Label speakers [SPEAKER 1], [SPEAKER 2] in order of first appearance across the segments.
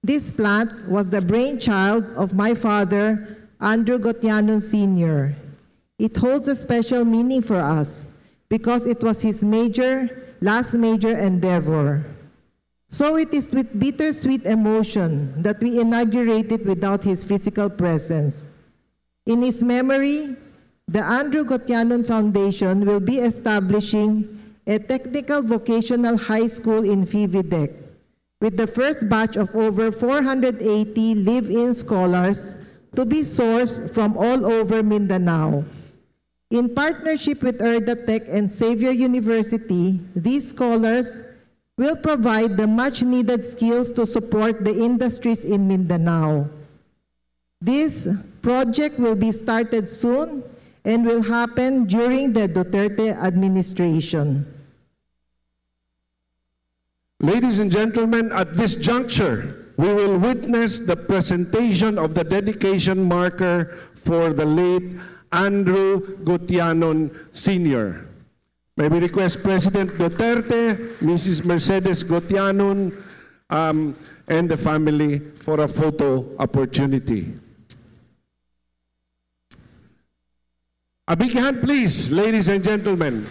[SPEAKER 1] This plant was the brainchild of my father, Andrew Gotianon Sr. It holds a special meaning for us because it was his last major endeavor. So it is with bittersweet emotion that we inaugurate it without his physical presence. In his memory, the Andrew Gotianon Foundation will be establishing a technical vocational high school in Fividec, with the first batch of over 480 live-in scholars to be sourced from all over Mindanao. In partnership with ERDATEC and Xavier University, these scholars will provide the much-needed skills to support the industries in Mindanao. This project will be started soon and will happen during the Duterte administration.
[SPEAKER 2] Ladies and gentlemen, at this juncture, we will witness the presentation of the dedication marker for the late Andrew Gotianon Sr. May we request President Duterte, Mrs. Mercedes Gotianon, and the family for a photo opportunity. A big hand, please, ladies and gentlemen.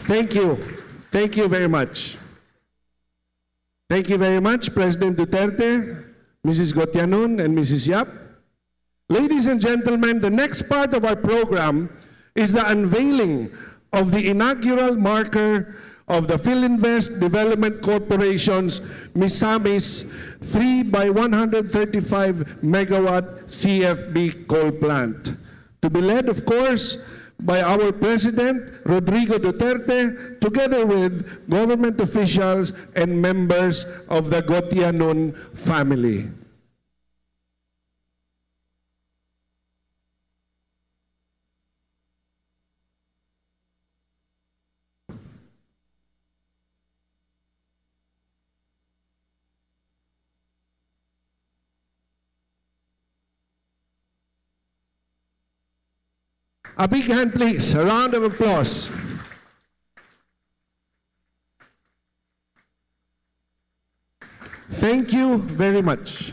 [SPEAKER 2] Thank you. Thank you very much. Thank you very much, President Duterte, Mrs. Gotianon, and Mrs. Yap. Ladies and gentlemen, the next part of our program is the unveiling of the inaugural marker of the Philinvest Development Corporation's Misamis 3x135 megawatt CFB coal plant, to be led, of course, by our President, Rodrigo Duterte, together with government officials and members of the Gotianon family. A big hand, please. A round of applause. Thank you very much.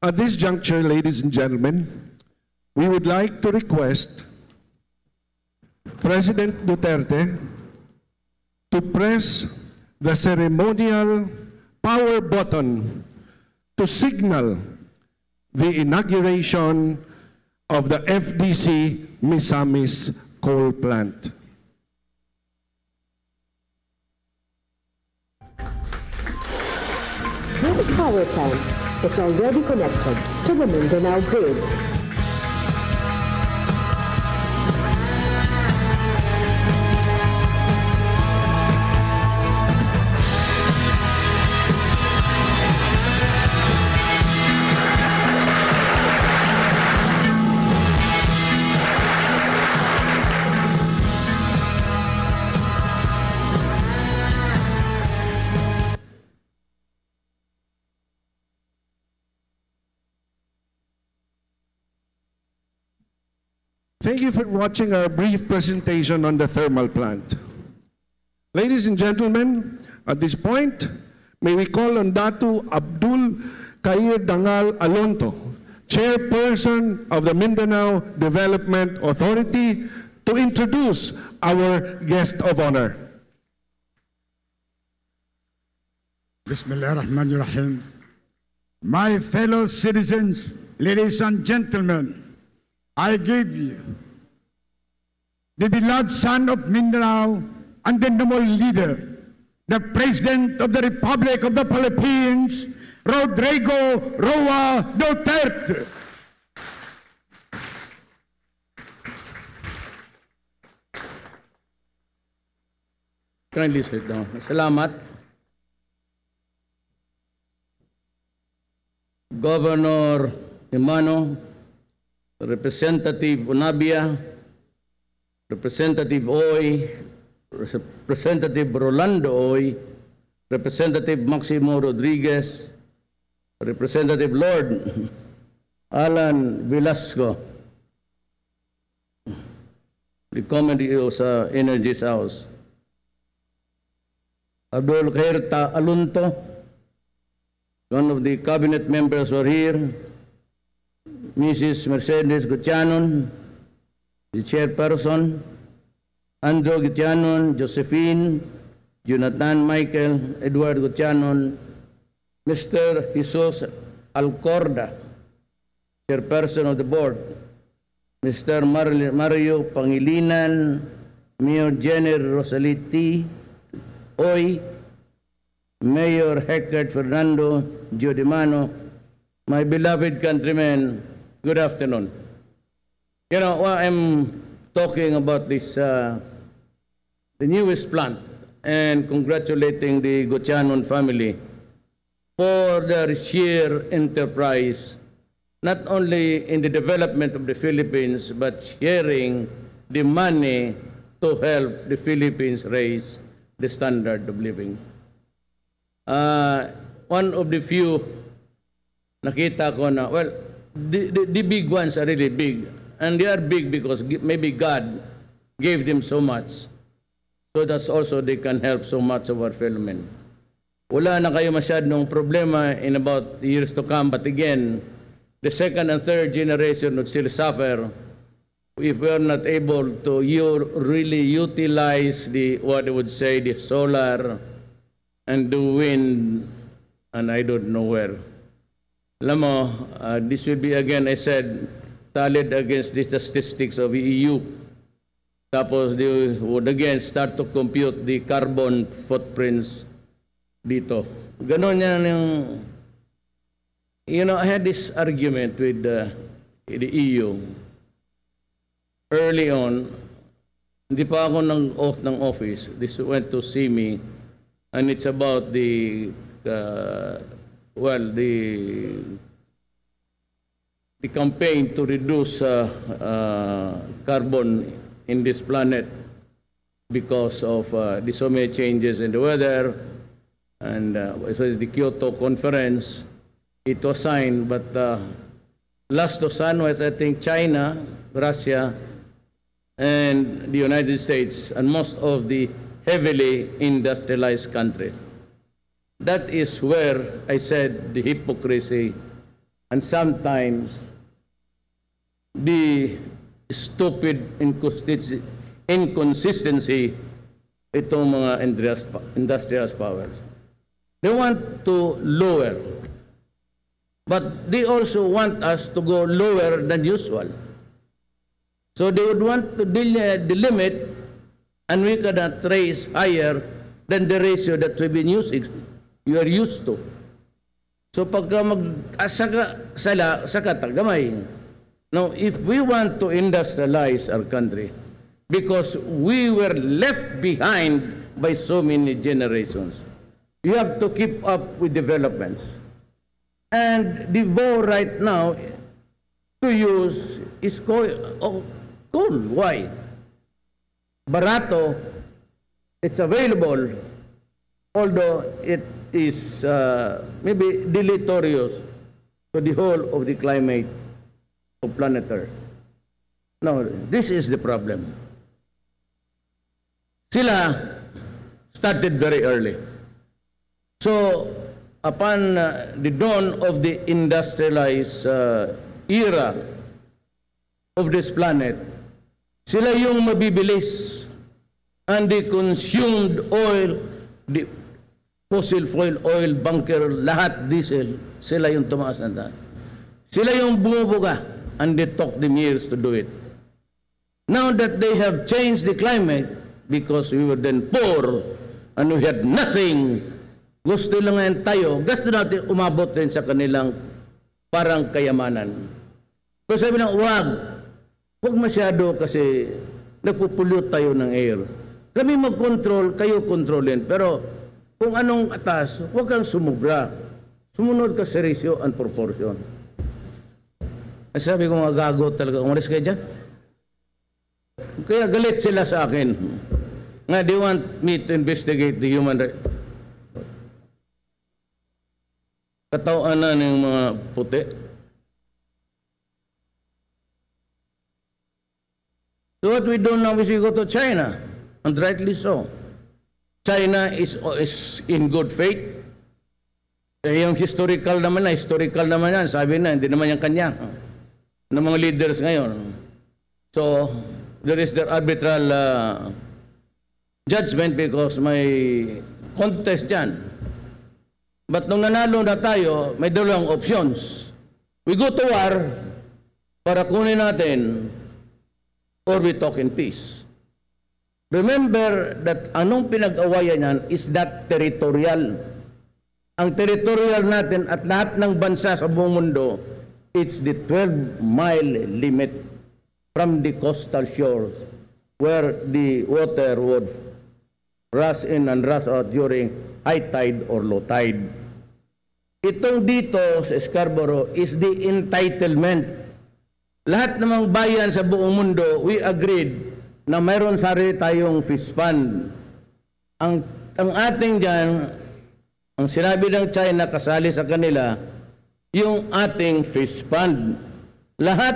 [SPEAKER 2] At this juncture, ladies and gentlemen, we would like to request President Duterte to press the ceremonial power button to signal the inauguration of the FDC Misamis coal plant.
[SPEAKER 3] This power plant is already connected to the Mindanao grid.
[SPEAKER 2] Thank you for watching our brief presentation on the thermal plant. Ladies and gentlemen, at this point, may we call on Datu Abdul Kair Dangal Alonto, Chairperson of the Mindanao Development Authority, to introduce our guest of honor.
[SPEAKER 4] Bismillahirrahmanirrahim. My fellow citizens, ladies and gentlemen, I give you the beloved son of Mindanao and the noble leader, the President of the Republic of the Philippines, Rodrigo Roa Duterte.
[SPEAKER 5] Kindly sit down. Salamat. Governor Emano, Representative Onabia, Representative Oy, Representative Rolando Oy, Representative Maximo Rodriguez, Representative Lord Alan Velasco, the committee sa Energy House, Abdul Khair Alunto, one of the cabinet members were here. Mrs. Mercedes Gutianon, the chairperson. Andrew Gutianon, Josephine, Jonathan Michael, Edward Gutianon, Mr. Jesus Alcorda, chairperson of the board. Mr. Mario Pangilinan, Mayor Jenner Rosaliti Oy, Mayor Hector Fernando Giordimano, my beloved countrymen, good afternoon. You know, while I'm talking about this, the newest plant, and congratulating the Gutianon family for their sheer enterprise, not only in the development of the Philippines, but sharing the money to help the Philippines raise the standard of living. One of the few nakita ko na, well, the big ones are really big. And they are big because maybe God gave them so much. So that's also they can help so much of our fellow men. Wala na kayo masyadong problema in about years to come. But again, the second and third generation would still suffer if we are not able to really utilize the, what I would say, the solar and the wind, and I don't know where. Alam mo, this will be, again, I said, tallied against the statistics of the EU. Tapos they would again start to compute the carbon footprints dito. Ganon yan yung, you know, I had this argument with the EU. Early on, hindi pa ako ng office. This went to see me, and it's about the, the campaign to reduce carbon in this planet because of the so many changes in the weather, and it was the Kyoto conference. It was signed, but last to sign was, I think, China, Russia, and the United States, and most of the heavily industrialized countries. That is where I said the hypocrisy and sometimes the stupid inconsistency itong mga industrial powers. They want to lower, but they also want us to go lower than usual. So they would want to delimit, and we cannot raise higher than the ratio that we've been using. You are used to. So pagka saka tagamay. Now, if we want to industrialize our country, because we were left behind by so many generations, you have to keep up with developments. And the vow right now to use is coal. Why? Barato, it's available, although it is maybe deleterious to the whole of the climate of planet Earth. Now, this is the problem. Sila started very early. So, upon the dawn of the industrialized era of this planet, sila yung mabibilis, and the consumed oil, the fossil fuel oil, bunker, lahat diesel, sila yung tumaas na daan. Sila yung bumubuga, and they took them years to do it. Now that they have changed the climate, because we were then poor, and we had nothing, gusto lang ngayon tayo, gusto natin umabot rin sa kanilang parang kayamanan. So sabi lang, huwag masyado kasi nagpupulute tayo ng air. Kami mag-control, kayo kontrolin. Pero kung anong atas, huwag kang sumubra. Sumunod ka sa ratio and proportion. Sabi ko, mga gago talaga, umalis kayo dyan. Kaya galit sila sa akin. Nga, they want me to investigate the human rights. Katawan ng mga puti. So what we do now is we go to China, and rightly so. China is in good faith. Yung historical naman yan. Sabi na, hindi naman yung kanya. Ng mga leaders ngayon. So, there is their arbitral judgment because may contest dyan. But nung nanalo na tayo, may dalawang options. We go to war para kunin natin or we talk in peace. Remember that anong pinag-awayan yan is that territorial. Ang territorial natin at lahat ng bansa sa buong mundo, it's the 12-mile limit from the coastal shores where the water would rush in and rush out during high tide or low tide. Itong dito sa Scarborough is the entitlement. Lahat namang bayan sa buong mundo, we agreed na mayroon sarili tayong fish fund. Ang ating dyan, ang sinabi ng China kasali sa kanila, yung ating fish fund. Lahat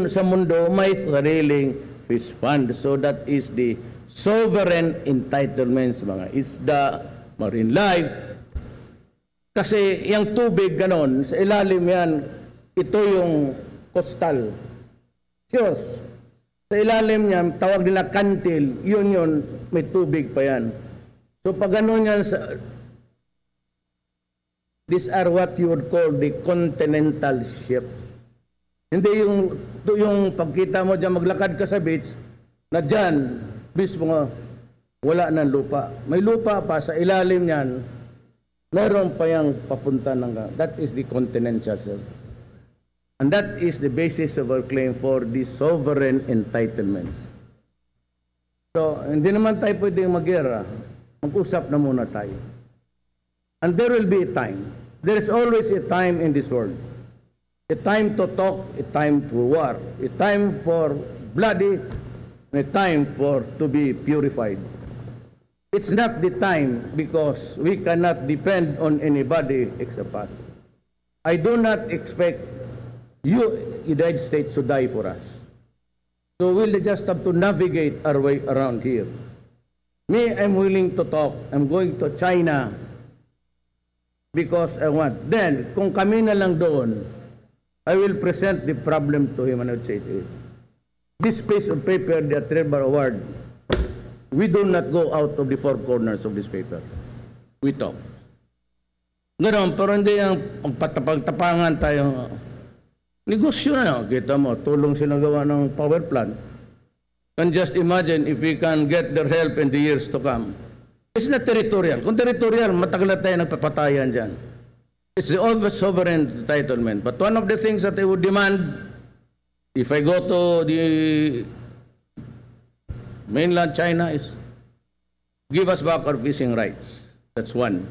[SPEAKER 5] sa mundo may sariling fish fund. So that is the sovereign entitlements, mga isda, marine life. Kasi yung tubig ganon, sa ilalim yan, ito yung coastal shores. Sa ilalim niyan, tawag nila kantil, yun, may tubig pa yan. So pag gano'n yan, these are what you would call the continental shelf. Hindi yung pagkita mo dyan, maglakad ka sa beach, na dyan, mismo nga, wala ng lupa. May lupa pa sa ilalim niyan, meron pa yung papunta ng, that is the continental shelf. And that is the basis of our claim for the sovereign entitlements. So, hindi naman tayo pwedeng mag-gera. Mag-usap na muna tayo. And there will be a time. There is always a time in this world. A time to talk, a time to war. A time for bloody, and a time for to be purified. It's not the time because we cannot depend on anybody except us. I do not expect United States to die for us. So we'll just have to navigate our way around here. Me, I'm willing to talk. I'm going to China because I want. Then, kung kami na lang doon, I will present the problem to him and I would say to him, this piece of paper, the Trevor Award, we do not go out of the four corners of this paper. We talk. Ganoon, pero hindi ang pagtapang-tapangan tayo. Negosyo na, kita mo, tulong sila gawa ng power plant. And just imagine if we can get their help in the years to come. It's not territorial. Kung territorial, matagal na tayo nagpapatayan dyan. It's the sovereign entitlement. But one of the things that I would demand, if I go to the mainland China, is give us back our fishing rights. That's one.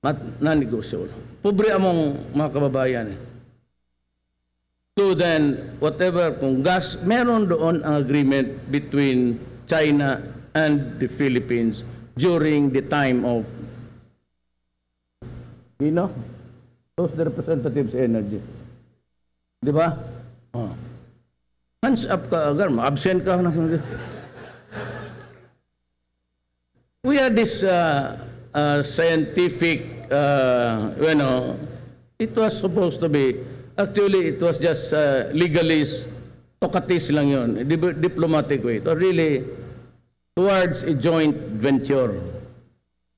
[SPEAKER 5] Non-negotiable. Pobre among mga kababayan eh. So then, whatever, kung gas, meron doon ang agreement between China and the Philippines during the time of, those the representatives energy. Di ba? Oh. Hands up ka agad, ma-absent ka. We had this scientific, it was supposed to be, actually, it was just legalist, tokatis lang yun, diplomatic way. So really, towards a joint venture.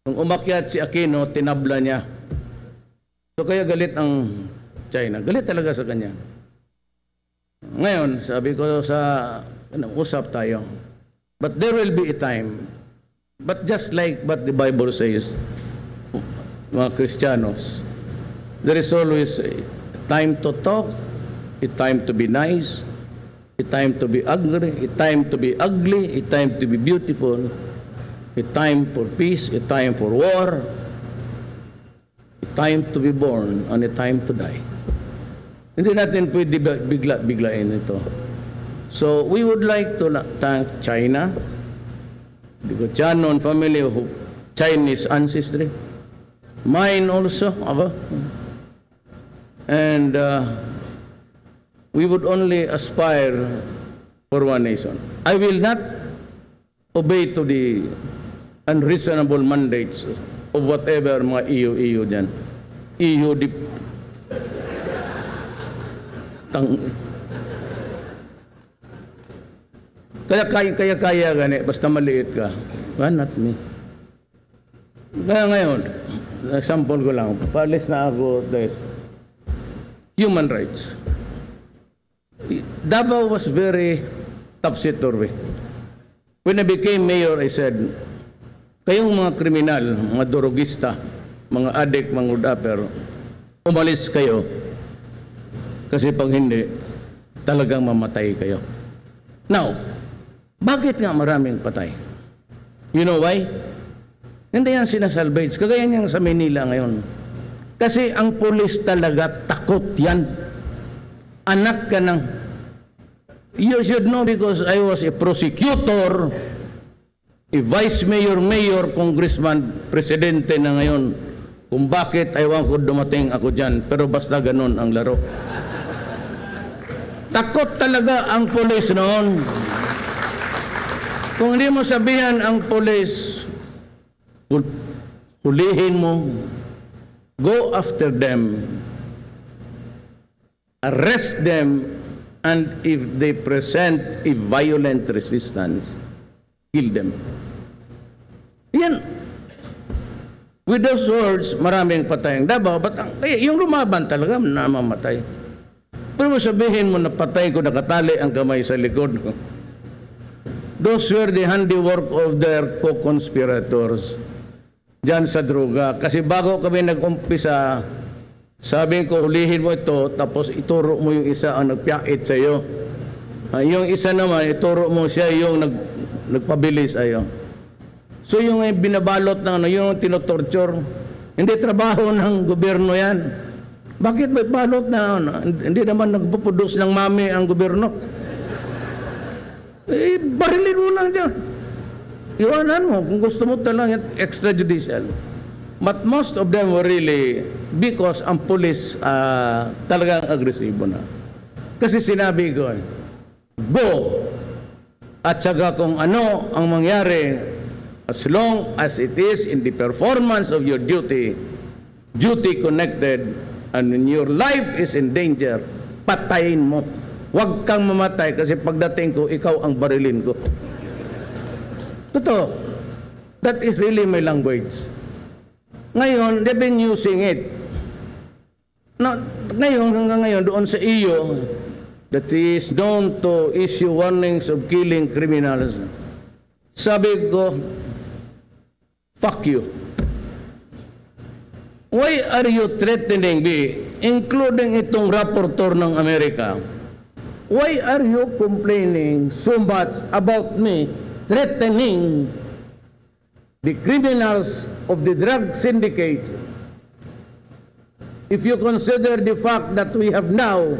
[SPEAKER 5] Nung umakyat si Aquino, tinabla niya. So kaya galit ang China. Galit talaga sa kanya. Ngayon, sabi ko usap tayo. But there will be a time. But just like what the Bible says, mga Kristiyanos, there is always a time to talk, a time to be nice, a time to be angry, a time to be ugly, a time to be beautiful, a time for peace, a time for war, a time to be born, and a time to die. Hindi natin pwede biglain ito. So we would like to thank China, the Gutianon family of Chinese ancestry, mine also, and we would only aspire for one nation. I will not obey to the unreasonable mandates of whatever mga EU dyan. EU kaya gani, basta maliit ka. Well, not me. Kaya ngayon, example ko lang, paalis na ako this human rights. Davao was very topsy-turvy. When I became mayor, I said, kayong mga kriminal, mga durugista, mga adik, mga udaper, umalis kayo. Kasi pag hindi, talagang mamatay kayo. Now, bakit nga maraming patay? You know why? Hindi yan sinasalvage. Kagaya niyan sa Manila ngayon. Kasi ang pulis talaga takot yan. Anak ka ng... You should know because I was a prosecutor, a vice mayor, mayor, congressman, presidente na ngayon. Kung bakit, ayaw ko dumating ako dyan. Pero basta ganun ang laro. Takot talaga ang pulis noon. Kung hindi mo sabihan ang pulis, hulihin mo, go after them, arrest them, and if they present a violent resistance, kill them. Yan. With those words, maraming patay ang Davao. Kaya yung lumaban talaga, namamatay. Pero sabihin mo na patay ko, nakatali ang kamay sa likod ko. Those were the handiwork of their co-conspirators dyan sa droga. Kasi bago kami nag-umpisa, sabi ko, hulihin mo ito, tapos ituro mo yung isa ang nagpiyait sa iyo. Yung isa naman, ituro mo siya yung nagpabilis sa'yo. So yung binabalot na yung tinotorture, hindi trabaho ng gobyerno yan. Bakit may balot na hindi naman nagpuproduce ng mami ang gobyerno? Barilin mo lang dyan. Iwanan mo kung gusto mo talagang extrajudicial. But most of them were really because ang police talagang agresibo na. Kasi sinabi ko, go! At saka kung ano ang mangyari, as long as it is in the performance of your duty, duty connected, and when your life is in danger, patayin mo. Huwag kang mamatay kasi pagdating ko, ikaw ang barilin ko. Totoo. That is really my language. Ngayon, they've been using it. Ngayon, hanggang ngayon, doon sa iyo, that is known to issue warnings of killing criminals. Sabi ko, fuck you. Why are you threatening me, including itong rapporteur ng Amerika? Why are you complaining so much about me threatening the criminals of the drug syndicates? If you consider the fact that we have now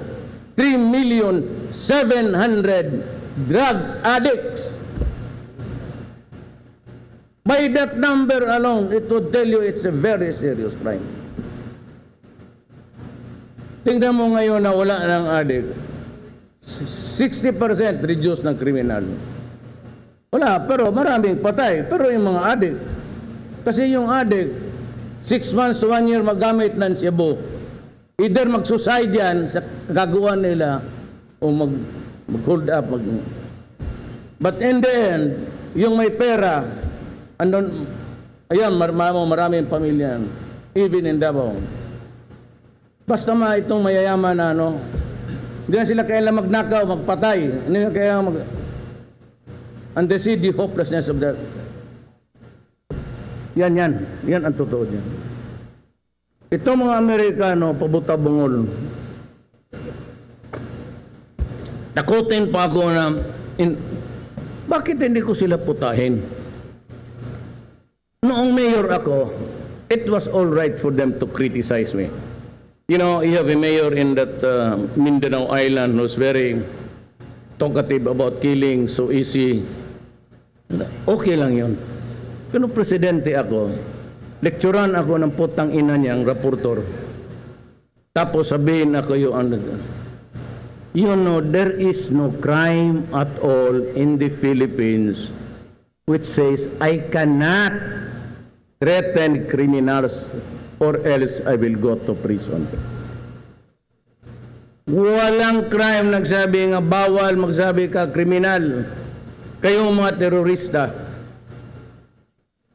[SPEAKER 5] 3,700,000 drug addicts, by that number alone, it would tell you it's a very serious crime. Tingnan mo ngayon na wala ng addict. 60% reduce ng kriminal. Wala, pero maraming patay. Pero yung mga addict, kasi yung addict, 6 months to 1 year magamit ng Cebu. Either mag-suicide yan sa gagawa nila o mag-hold up. But in the end, yung may pera, andun, ayan, maraming pamilya, even in Davao. Basta itong mayayaman na hindi na sila kailangan magnakaw, magpatay. Hindi na kailangan and they see the hopelessness of that. Yan ang totoo dyan. Ito mga Amerikano, pabuta-bungol. Takutin pa ako na, bakit hindi ko sila putahin? Noong mayor ako, it was all right for them to criticize me. You know, you have a mayor in that Mindanao Island who's very talkative about killing, so easy. Okay lang yun. Kung presidente ako, lecturean ako ng putang ina niyang rapporteur. Tapos sabihin ako you know, there is no crime at all in the Philippines which says, I cannot threaten criminals or else I will go to prison. Walang crime nagsabi nga bawal magsabi ka kriminal. Kayong mga terorista.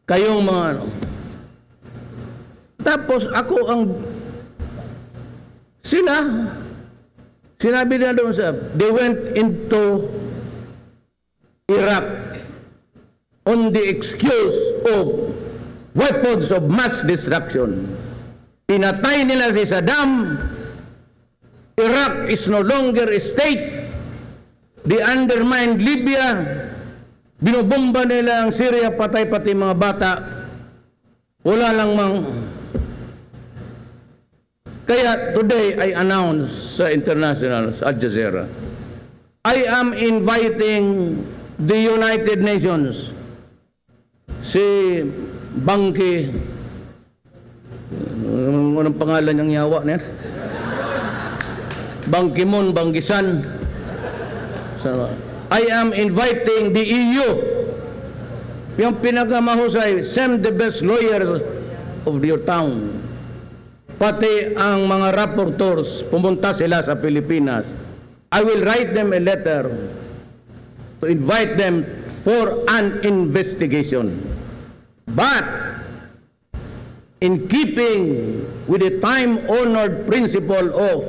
[SPEAKER 5] Kayong mga ano. Tapos ako ang sinabi na doon sa, they went into Iraq on the excuse of weapons of mass destruction. Pinatay nila si Saddam. Iraq is no longer a state. They undermined Libya. Binobomba nila ang Syria, patay pati mga bata. Wala lang mang... Kaya today I announce sa international, sa Al Jazeera, I am inviting the United Nations, si Ban Ki, anong pangalan niyang yawa niya? Ban Ki-moon, Ban Ki-san. So, I am inviting the EU, yung pinakamahusay, send the best lawyers of your town. Pati ang mga rapporteurs, pumunta sila sa Pilipinas. I will write them a letter to invite them for an investigation. But, in keeping with the time-honored principle of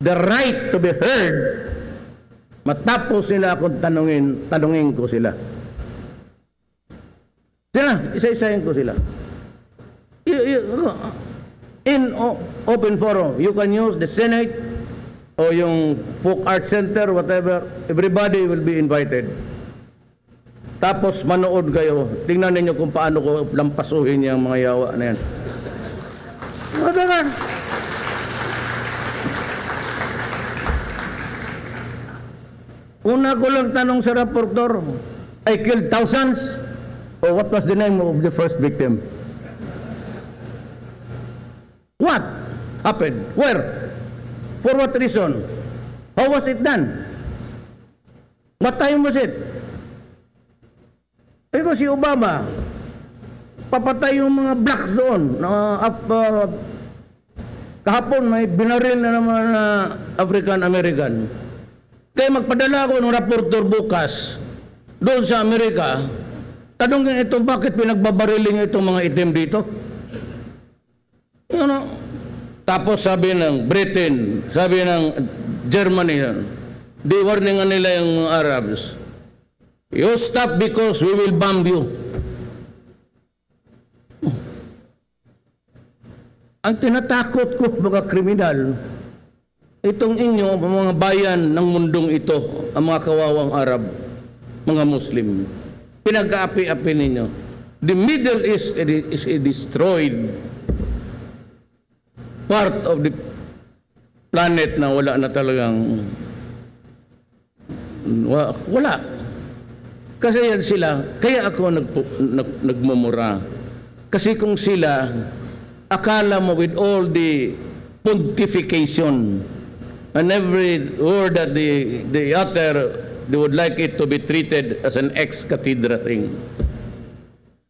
[SPEAKER 5] the right to be heard, matapos sila akong tanungin ko sila. Isa-isahin ko sila. In open forum, you can use the Senate o yung Folk Art Center, whatever. Everybody will be invited. Tapos manood kayo. Tingnan ninyo kung paano ko lampasuhin yung mga yawa na yan. Una ko lang tanong sa rapporteur, I killed thousands? Or what was the name of the first victim? What happened? Where? For what reason? How was it done? What time was it? Ito si Obama, papatay yung mga blacks doon. Kahapon may binaril na naman na African-American. Kaya magpadala ako ng rapporteur bukas doon sa Amerika. Tanungin ito, bakit pinagbabariling itong mga itim dito? You know, tapos sabi ng Britain, sabi ng Germany, di warningan nila yung Arabs. You stop because we will bomb you. Ang tinatakot ko mga kriminal, itong inyo, mga bayan ng mundong ito, ang mga kawawang Arab, mga Muslim, pinag-aapi-api ninyo. The Middle East is a destroyed part of the planet na wala na talagang wala. Kasi yan sila, kaya ako nagmumura. Kasi kung sila, akala mo with all the pontification and every word that they utter, they would like it to be treated as an ex-cathedra thing.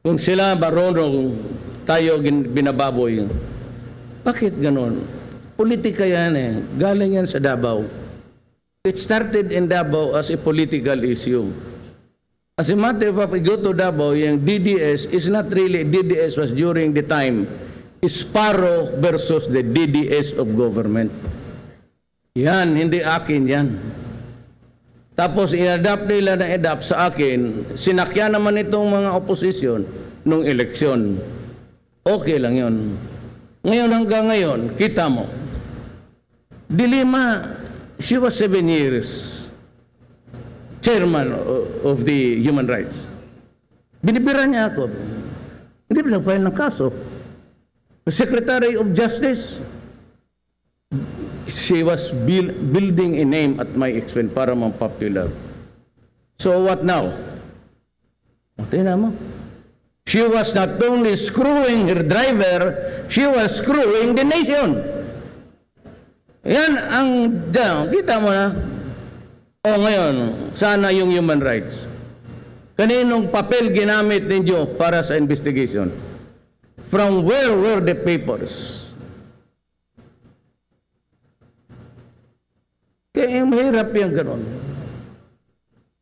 [SPEAKER 5] Kung sila marunong tayo binababoy, bakit ganon? Politika yan eh. Galing yan sa Davao. It started in Davao as a political issue. As a matter of fact, go to Davao, yung DDS is not really, DDS was during the time Sparrow versus the DDS of government. Yan, hindi akin yan. Tapos in-adapt nila na adapt sa akin, sinakyan naman itong mga oposisyon nung eleksyon. Okay lang yun. Ngayon hanggang ngayon, kita mo, Dilima, she was 7 years chairman of the human rights. Binibira niya ako. Hindi pinagpahin ng kaso. The Secretary of Justice, she was building a name at my expense para popular. So what now? Tingnan mo. She was not only screwing her driver, she was screwing the nation. Yan ang, kita mo na. O ngayon, sana yung human rights. Kaninong papel ginamit ninyo para sa investigation? From where were the papers? Kaya mahirap yung gano'n.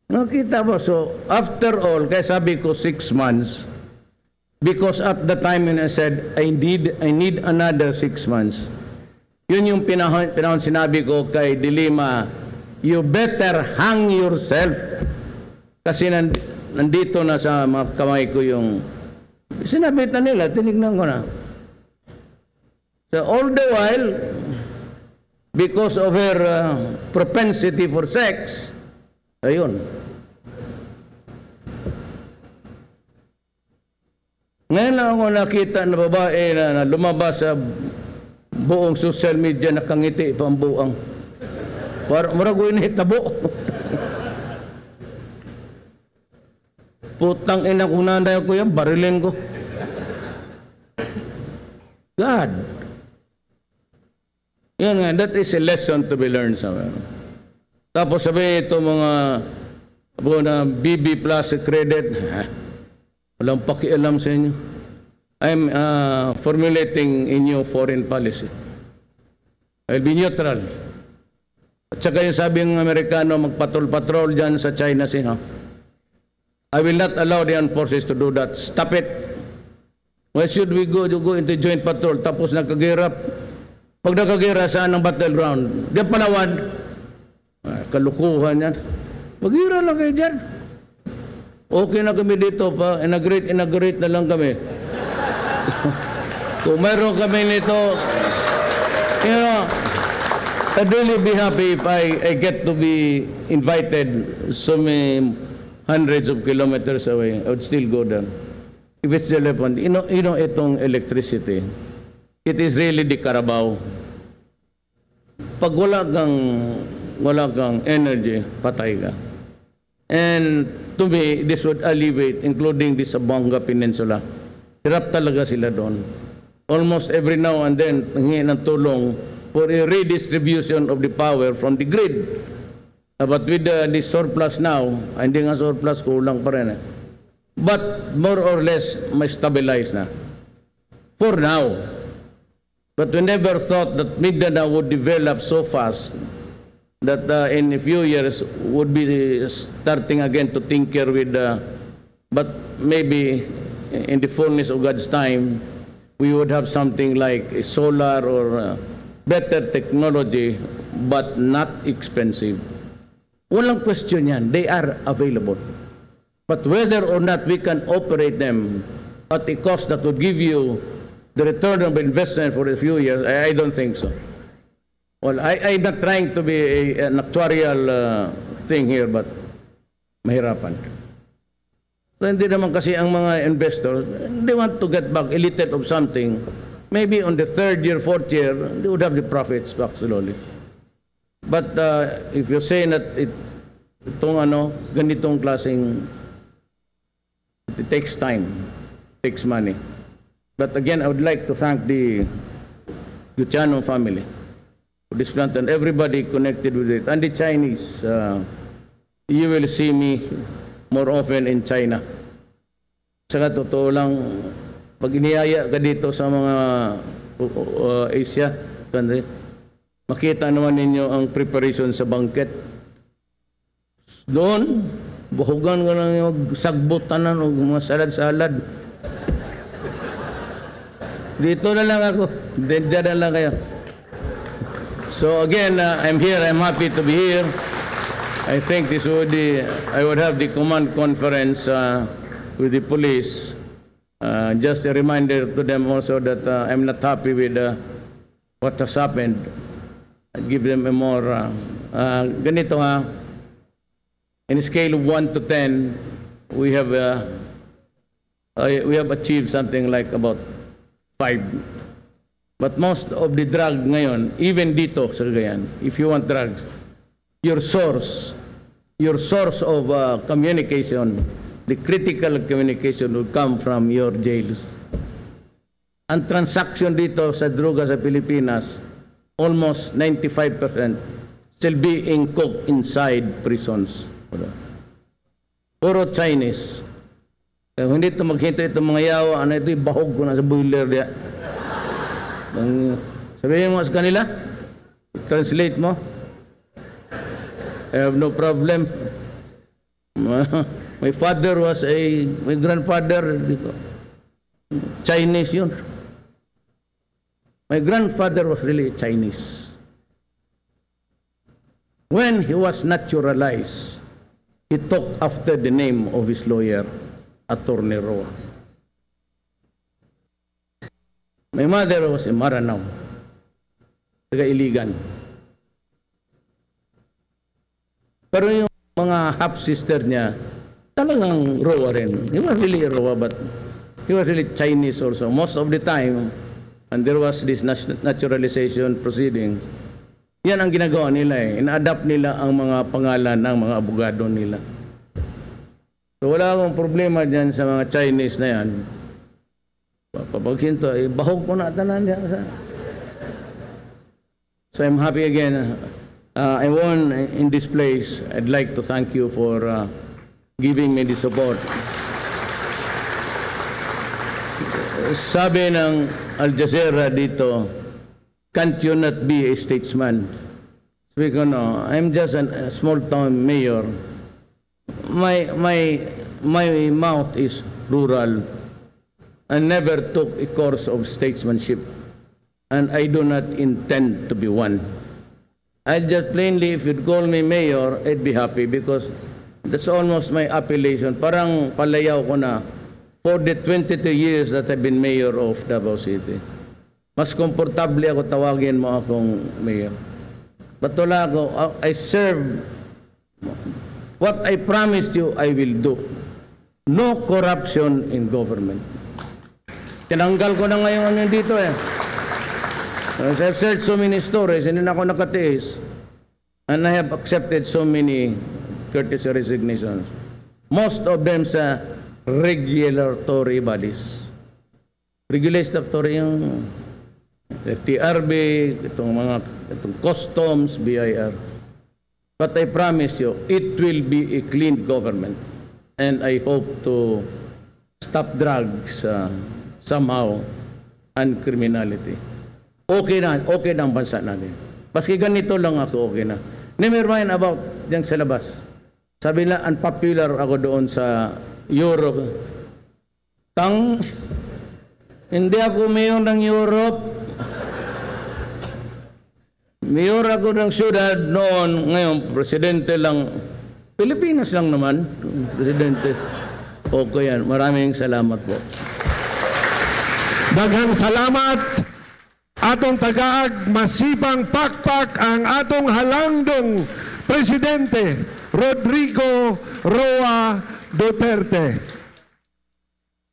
[SPEAKER 5] Nakita mo, so after all, kaya sabi ko 6 months, because at the time when I said, I need another 6 months, yun yung pinahon sinabi ko kay Dilima, you better hang yourself. Kasi nandito na sa mga kamay ko yung, sinabi na nila, tinignan ko na. So all the while, because of her propensity for sex, ayun. Ngayon lang ako nakita na babae na lumabas sa buong social media, nakangiti pambuang. Maragoy na hitabo. Putang ina kung nanay ko yan, barilin ko. God. Yan nga, that is a lesson to be learned somewhere. Tapos sabi ito mga BB plus credit, walang pakialam sa inyo. I'm formulating a new foreign policy. I'll be neutral. At saka yung sabi ng Amerikano, magpatrol-patrol dyan sa China Sea. I will not allow the armed forces to do that. Stop it. Why should we go into joint patrol? Tapos nagkagirap. Pag nagkagira, saan ang battleground? Diyan Palawan. Kalukuhan yan. Magira lang kayo dyan. Okay na kami dito pa. Inaugurate na lang kami. Kung mayroon kami nito, you know, I'd really be happy if I get to be invited so many hundreds of kilometers away. I would still go there. If it's relevant. You know, itong electricity, it is really the Carabao. Pag wala kang energy, patay ka. And to me, this would alleviate, including the Zamboanga Peninsula. Hirap talaga sila doon. Almost every now and then, hingi ng tulong for a redistribution of the power from the grid. But with the surplus now, hindi nga surplus, kulang pa rin. But more or less, may stabilize na. For now. But we never thought that Mindanao would develop so fast that in a few years would be starting again to tinker with, but maybe in the fullness of God's time, we would have something like a solar or better technology, but not expensive. Walang question yan. They are available. But whether or not we can operate them at a cost that would give you the return of investment for a few years, I don't think so. Well, I'm not trying to be an actuarial thing here, but mahirapan. So, hindi naman kasi ang mga investors, they want to get back a little of something. Maybe on the 3rd year, 4th year, they would have the profits back slowly. But if you're saying that itong ganitong klaseng, it takes time, takes money. But again, I would like to thank the Gutiano family for this grant and everybody connected with it. And the Chinese, you will see me more often in China. Saka totoo lang, pag iniyaya ka dito sa mga Asia country, makita naman ninyo ang preparation sa banquet. Doon, buhugan ko lang yung sagbutan o mga salad-salad. Dito na lang ako. Diyan na lang kayo. So again, I'm here. I'm happy to be here. I think this would I would have the command conference with the police. Just a reminder to them also that I'm not happy with what has happened. I'd give them a more ganito ha. In a scale of 1 to 10, we have achieved something like about 5. But most of the drug ngayon, even dito sa Cagayan, if you want drugs, your source of communication, the critical communication will come from your jails. Ang transaction dito sa droga sa Pilipinas, almost 95% still being cooked inside prisons. Puro Chinese. Kaya hindi ito maghinto itong mga yawa, ano ito, bahog ko na sa boiler diya. Sabihin mo sa kanila, translate mo. I have no problem. My grandfather dito. Chinese yun. My grandfather was really Chinese. When he was naturalized, he took after the name of his lawyer, Attorney Roa. My mother was a Maranao, taga-Iligan. Pero yung mga half-sister niya, talagang Roa rin. He was really Roa, but he was really Chinese also. Most of the time, and there was this naturalization proceeding, yan ang ginagawa nila eh. Ina-adapt nila ang mga pangalan ng mga abogado nila. So wala akong problema dyan sa mga Chinese na yan. Papaghinto, bahog ko na tanan diyan sa. So I'm happy again. I won in this place. I'd like to thank you for giving me the support. Sabi ng Al Jazeera dito, can't you not be a statesman? Sabi ko, no, I'm just a small town mayor. My mouth is rural. I never took a course of statesmanship, and I do not intend to be one. I just plainly, if you'd call me mayor, I'd be happy because that's almost my appellation. Parang palayaw ko na for the 22 years that I've been mayor of Davao City. Mas komportable ako tawagin mo akong mayor. But wala ako, I serve. What I promised you, I will do. No corruption in government. Tinanggal ko na ngayon ano dito eh. I've said so many stories, hindi na ako nakatiis. And I have accepted so many courtesy resignations. Most of them sa regulatory bodies. Regulatory yung FTRB, itong customs, BIR. But I promise you, it will be a clean government. And I hope to stop drugs somehow and criminality. Okay na ang bansa natin. Paski ganito lang ako, okay na. Never mind about dyan sa labas. Sabi na, unpopular ako doon sa Europe. Hindi ako mayor ng Europe. Mayor ako ng syudad noon. Ngayon, presidente lang. Pilipinas lang naman, presidente. Okay yan. Maraming salamat po.
[SPEAKER 2] Daghang salamat. Atong tagaag masipang pakpak ang atong halangdong Presidente Rodrigo Roa Duterte.